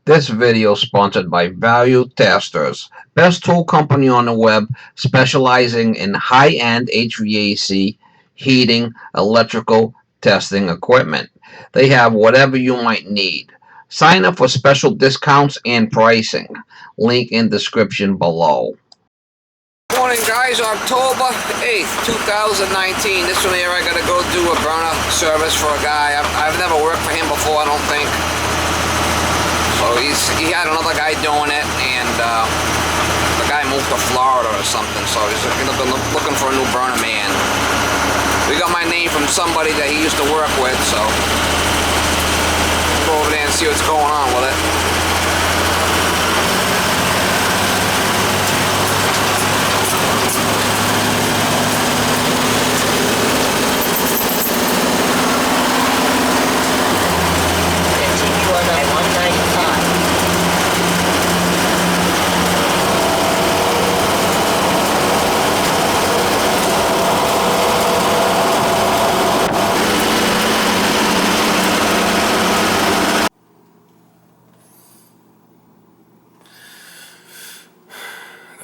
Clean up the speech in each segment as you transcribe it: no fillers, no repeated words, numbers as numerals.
This video is sponsored by Value Testers, best tool company on the web specializing in high-end HVAC, heating, electrical testing equipment. They have whatever you might need. Sign up for special discounts and pricing. Link in description below. Morning guys, October 8th, 2019. This one here I gotta go do a burner service for a guy. I've never worked for him before, I don't think. So he had another guy doing it, and the guy moved to Florida or something, so he's looking for a new burner man. We got my name from somebody that he used to work with, so we'll go over there and see what's going on with it.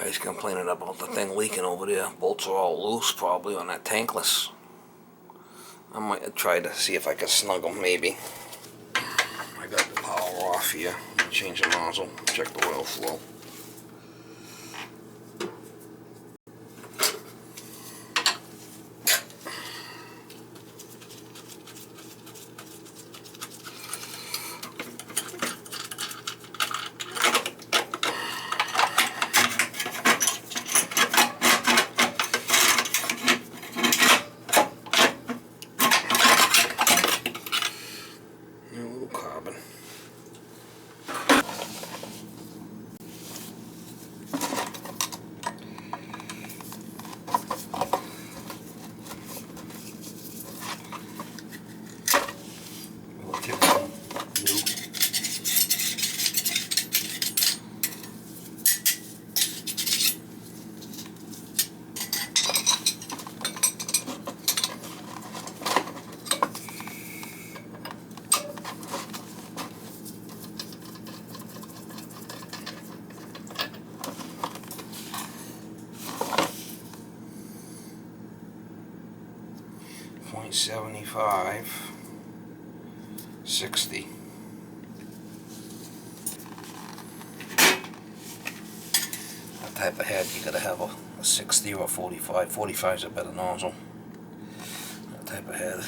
He's complaining about the thing leaking over there. Bolts are all loose probably on that tankless. I might try to see if I can snug them maybe. I got the power off here. Change the nozzle. Check the oil flow. Carbon. .75 60. That type of head you gotta have a 60 or a 45. 45 is a better nozzle. That type of head.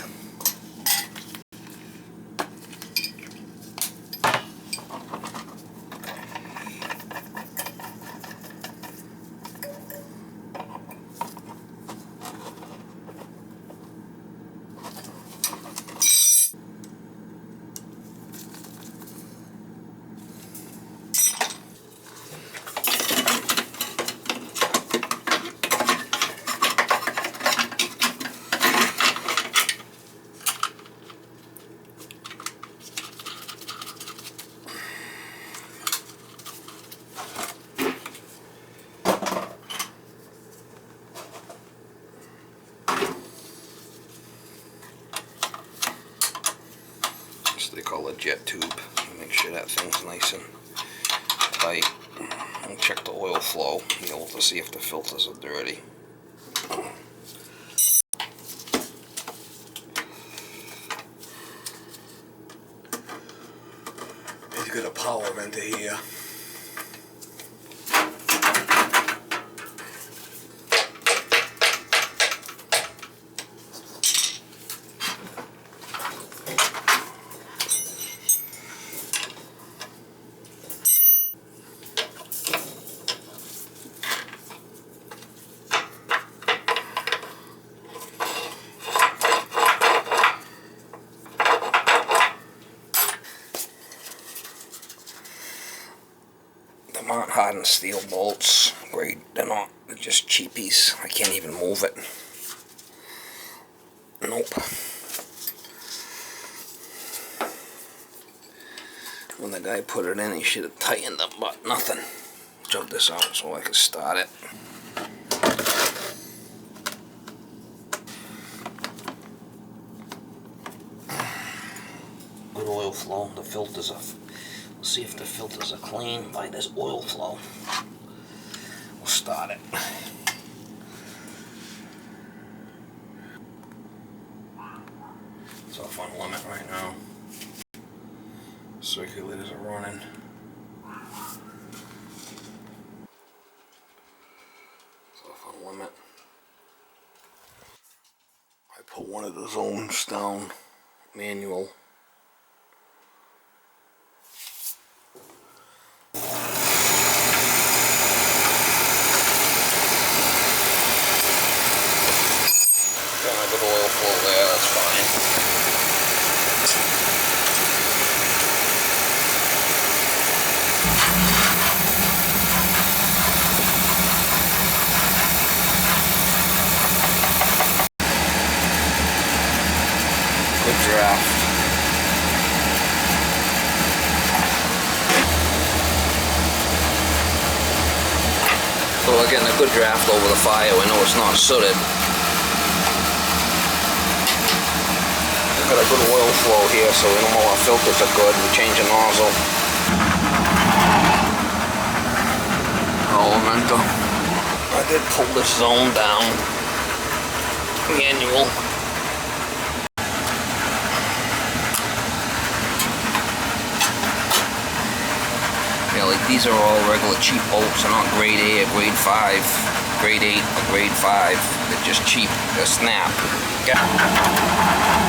They call it jet tube. Make sure that thing's nice and tight. And check the oil flow, be able to see if the filters are dirty. He's got a power vent here. Aren't hardened steel bolts. Great, they're not. They're just cheapies. I can't even move it. Nope. When the guy put it in, he should have tightened them, but nothing. Jump this out so I can start it. Good oil flow. The filters are See if the filters are clean by this oil flow. We'll start it. It's off on limit right now. Circulators are running. It's off on limit. I put one of the zones down, manual. Got a good oil flow there, that's fine. Good draft. So we're getting a good draft over the fire. We know it's not sooted. We've got a good oil flow here, so we know our filters are good. We change the nozzle. Elemento. I did pull this zone down. Manual. Yeah, like these are all regular cheap bolts. They're not grade A or grade 5, grade 8 or grade 5. They're just cheap. They're snap. Yeah.